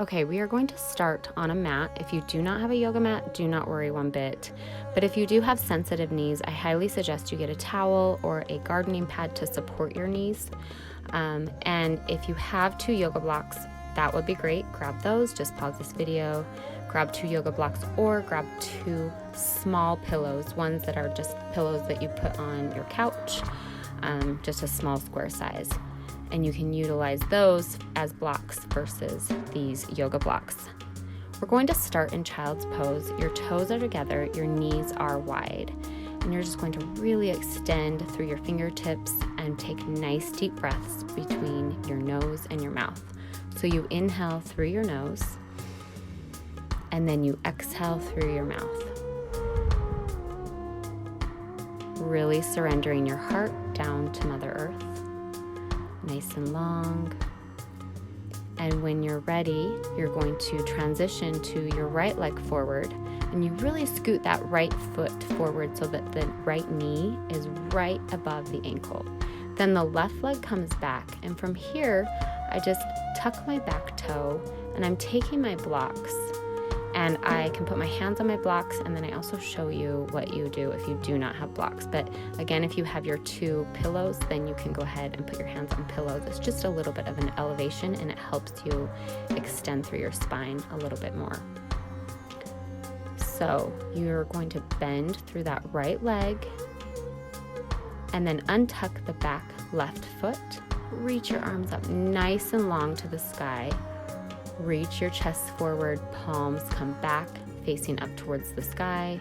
Okay, we are going to start on a mat. If you do not have a yoga mat, do not worry one bit. But if you do have sensitive knees, I highly suggest you get a towel or a gardening pad to support your knees. And if you have 2 yoga blocks, that would be great. Grab those, just pause this video, grab 2 yoga blocks, or grab 2 small pillows, ones that are just pillows that you put on your couch, just a small square size. And you can utilize those as blocks versus these yoga blocks. We're going to start in child's pose. Your toes are together, your knees are wide, and you're just going to really extend through your fingertips and take nice deep breaths between your nose and your mouth. So you inhale through your nose, and then you exhale through your mouth. Really surrendering your heart down to Mother Earth. Nice and long. And when you're ready, you're going to transition to your right leg forward, and you really scoot that right foot forward so that the right knee is right above the ankle. Then the left leg comes back, and from here, I just tuck my back toe, and I'm taking my blocks, and I can put my hands on my blocks, and then I also show you what you do if you do not have blocks. But again, if you have your 2 pillows, then you can go ahead and put your hands on pillows. It's just a little bit of an elevation, and it helps you extend through your spine a little bit more. So you're going to bend through that right leg, and then untuck the back left foot. Reach your arms up nice and long to the sky. Reach your chest forward, palms come back, facing up towards the sky.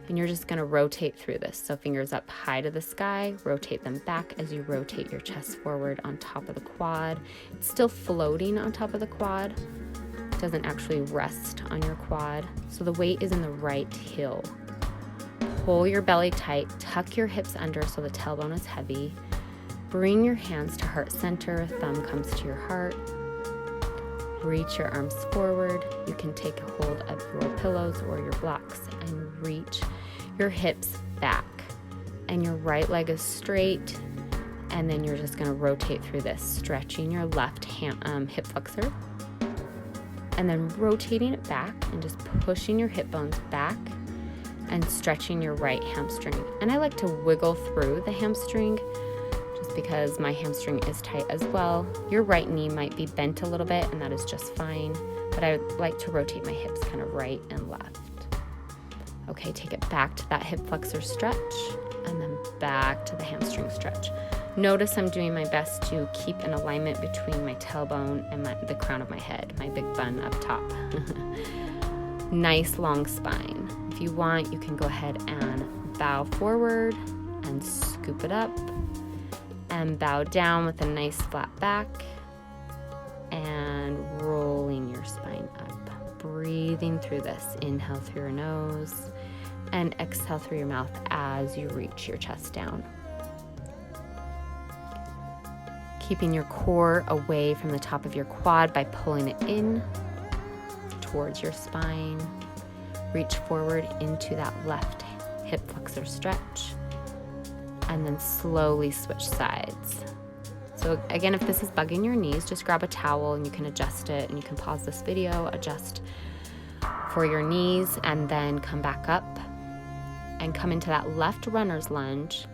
And you're just gonna rotate through this. So fingers up high to the sky, rotate them back as you rotate your chest forward on top of the quad. It's still floating on top of the quad. It doesn't actually rest on your quad. So the weight is in the right heel. Pull your belly tight, tuck your hips under so the tailbone is heavy. Bring your hands to heart center, thumb comes to your heart. Reach your arms forward. You can take a hold of your pillows or your blocks and reach your hips back. And your right leg is straight. And then you're just gonna rotate through this, stretching your left hip flexor. And then rotating it back and just pushing your hip bones back and stretching your right hamstring. And I like to wiggle through the hamstring because my hamstring is tight as well. Your right knee might be bent a little bit, and that is just fine, but I like to rotate my hips kind of right and left. Okay, take it back to that hip flexor stretch, and then back to the hamstring stretch. Notice I'm doing my best to keep an alignment between my tailbone and the crown of my head, my big bun up top. Nice long spine. If you want, you can go ahead and bow forward and scoop it up, and bow down with a nice flat back, and rolling your spine up. Breathing through this. Inhale through your nose and exhale through your mouth as you reach your chest down. Keeping your core away from the top of your quad by pulling it in towards your spine. Reach forward into that left hip flexor stretch, and then slowly switch sides. So again, if this is bugging your knees, just grab a towel and you can adjust it, and you can pause this video, adjust for your knees, and then come back up and come into that left runner's lunge,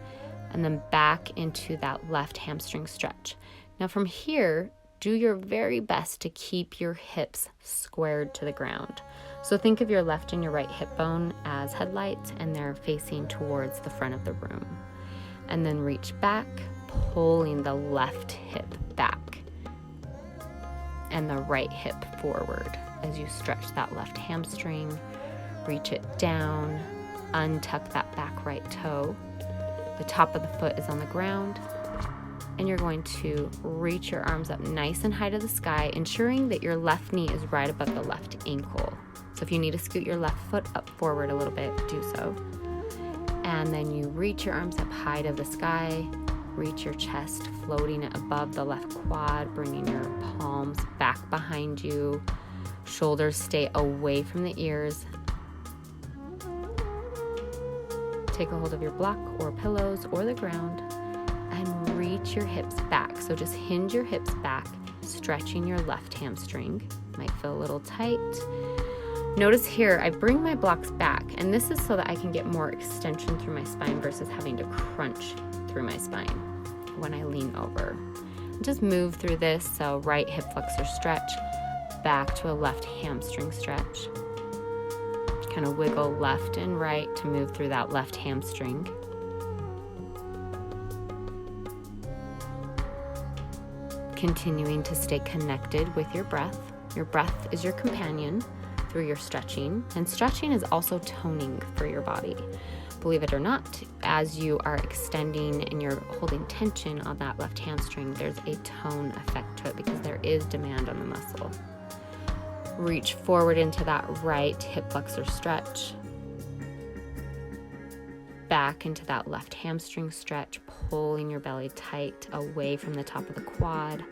and then back into that left hamstring stretch. Now from here, do your very best to keep your hips squared to the ground. So think of your left and your right hip bone as headlights, and they're facing towards the front of the room. And then reach back, pulling the left hip back and the right hip forward as you stretch that left hamstring. Reach it down, untuck that back right toe. The top of the foot is on the ground, and you're going to reach your arms up nice and high to the sky, ensuring that your left knee is right above the left ankle. So if you need to scoot your left foot up forward a little bit, do so. And then you reach your arms up high to the sky, reach your chest, floating it above the left quad, bringing your palms back behind you. Shoulders stay away from the ears. Take a hold of your block or pillows or the ground and reach your hips back. So just hinge your hips back, stretching your left hamstring. Might feel a little tight. Notice here, I bring my blocks back, and this is so that I can get more extension through my spine versus having to crunch through my spine when I lean over. Just move through this, so right hip flexor stretch, back to a left hamstring stretch. Kind of wiggle left and right to move through that left hamstring. Continuing to stay connected with your breath. Your breath is your companion through your stretching, and stretching is also toning for your body. Believe it or not, as you are extending and you're holding tension on that left hamstring, there's a tone effect to it because there is demand on the muscle. Reach forward into that right hip flexor stretch. Back into that left hamstring stretch, pulling your belly tight away from the top of the quad.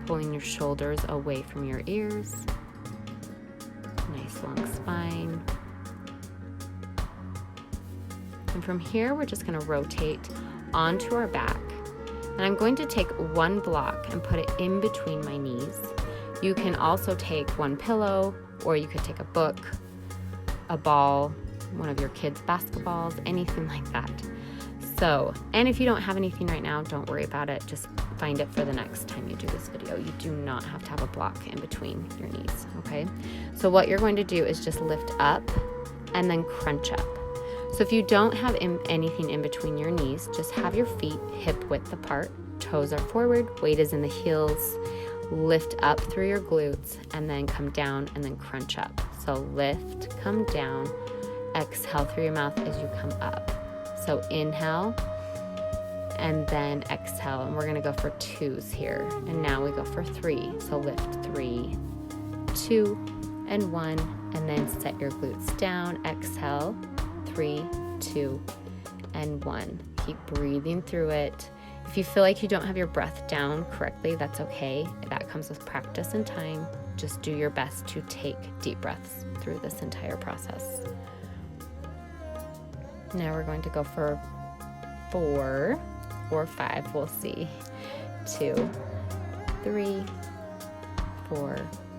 Pulling your shoulders away from your ears. Nice long spine. And from here, we're just going to rotate onto our back. And I'm going to take one block and put it in between my knees. You can also take one pillow, or you could take a book, a ball, one of your kids' basketballs, anything like that. So, and if you don't have anything right now, don't worry about it. Just find it for the next time you do this video. You do not have to have a block in between your knees, okay? So what you're going to do is just lift up and then crunch up. So if you don't have anything in between your knees, just have your feet hip width apart, toes are forward, weight is in the heels, lift up through your glutes, and then come down and then crunch up. So lift, come down, exhale through your mouth as you come up. So inhale, and then exhale, and we're gonna go for 2s here. And now we go for 3. So lift 3, 2, and 1, and then set your glutes down, exhale, 3, 2, and 1. Keep breathing through it. If you feel like you don't have your breath down correctly, that's okay. That comes with practice and time. Just do your best to take deep breaths through this entire process. Now we're going to go for 4 or 5, we'll see. 2, 3, 4,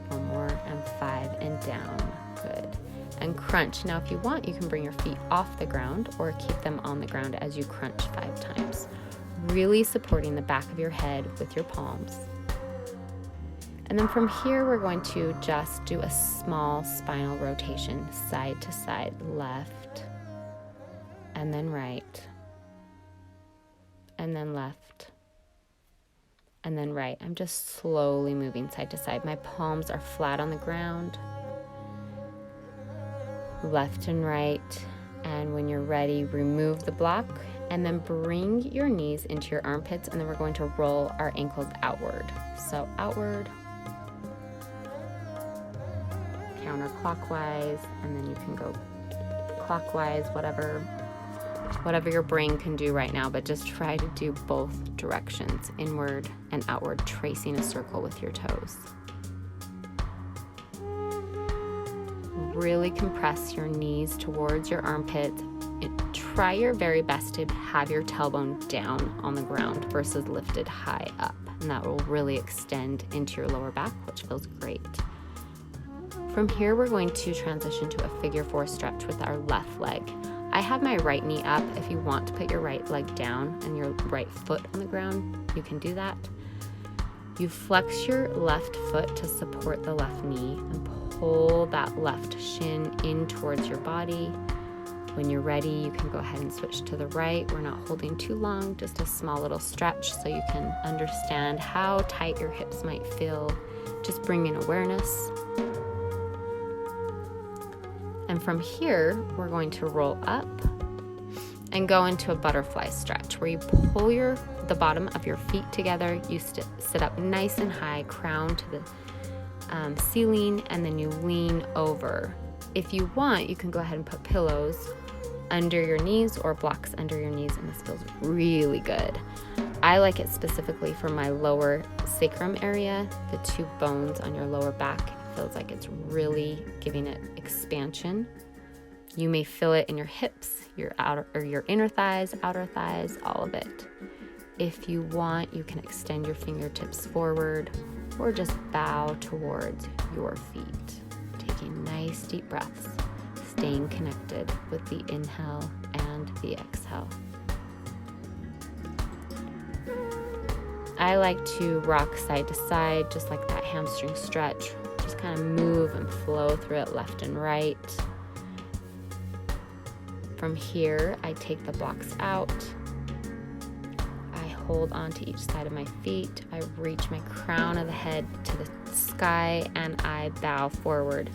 one more, and 5, and down. Good. And crunch. Now if you want, you can bring your feet off the ground or keep them on the ground as you crunch 5 times. Really supporting the back of your head with your palms. And then from here, we're going to just do a small spinal rotation, side to side, left, and then right, and then left, and then right. I'm just slowly moving side to side. My palms are flat on the ground, left and right. And when you're ready, remove the block and then bring your knees into your armpits, and then we're going to roll our ankles outward. So outward, counterclockwise, and then you can go clockwise, whatever your brain can do right now, but just try to do both directions, inward and outward, tracing a circle with your toes. Really compress your knees towards your armpits. Try your very best to have your tailbone down on the ground versus lifted high up, and that will really extend into your lower back, which feels great. From here, we're going to transition to a figure 4 stretch with our left leg. I have my right knee up. If you want to put your right leg down and your right foot on the ground, you can do that. You flex your left foot to support the left knee and pull that left shin in towards your body. When you're ready, you can go ahead and switch to the right. We're not holding too long, just a small little stretch so you can understand how tight your hips might feel. Just bring in awareness. And from here, we're going to roll up and go into a butterfly stretch where you pull the bottom of your feet together. You sit up nice and high, crown to the ceiling, and then you lean over. If you want, you can go ahead and put pillows under your knees or blocks under your knees, and this feels really good. I like it specifically for my lower sacrum area, the 2 bones on your lower back. It feels like it's really giving it expansion. You may feel it in your hips, your outer or your inner thighs, outer thighs, all of it. If you want, you can extend your fingertips forward or just bow towards your feet. Taking nice deep breaths, staying connected with the inhale and the exhale. I like to rock side to side, just like that hamstring stretch. Just kind of move and flow through it left and right. From here, I take the blocks out. I hold on to each side of my feet. I reach my crown of the head to the sky and I bow forward,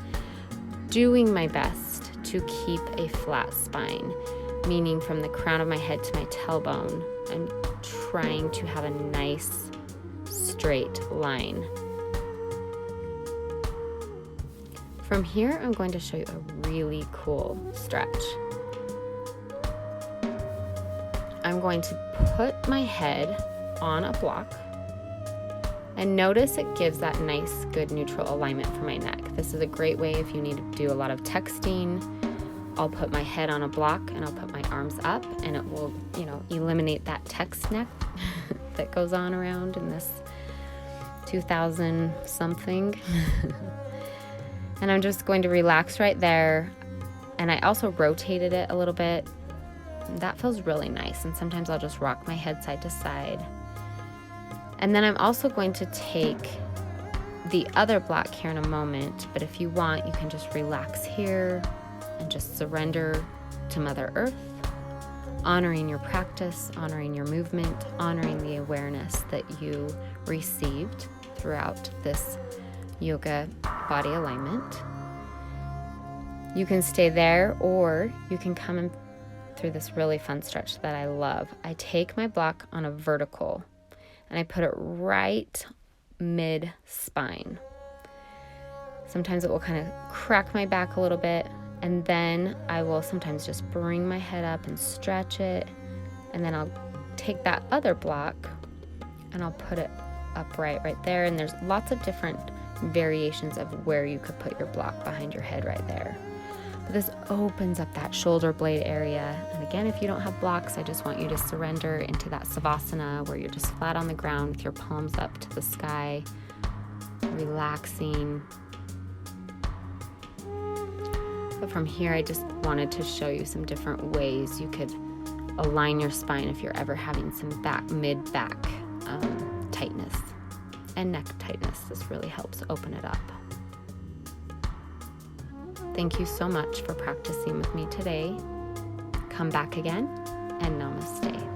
doing my best to keep a flat spine, meaning from the crown of my head to my tailbone, I'm trying to have a nice straight line. From here, I'm going to show you a really cool stretch. I'm going to put my head on a block, and notice it gives that nice, good neutral alignment for my neck. This is a great way if you need to do a lot of texting. I'll put my head on a block and I'll put my arms up, and it will, eliminate that text neck that goes on around in this 2000 something. And I'm just going to relax right there. And I also rotated it a little bit. That feels really nice. And sometimes I'll just rock my head side to side. And then I'm also going to take the other block here in a moment. But if you want, you can just relax here and just surrender to Mother Earth, honoring your practice, honoring your movement, honoring the awareness that you received throughout this yoga body alignment. You can stay there, or you can come in through this really fun stretch that I love. I take my block on a vertical and I put it right mid-spine. Sometimes it will kind of crack my back a little bit, and then I will sometimes just bring my head up and stretch it, and then I'll take that other block and I'll put it upright right there. And there's lots of different variations of where you could put your block behind your head right there. But this opens up that shoulder blade area. And again, if you don't have blocks, I just want you to surrender into that savasana where you're just flat on the ground with your palms up to the sky, relaxing. But from here, I just wanted to show you some different ways you could align your spine if you're ever having some mid-back tightness and neck tightness. This really helps open it up. Thank you so much for practicing with me today. Come back again, and namaste.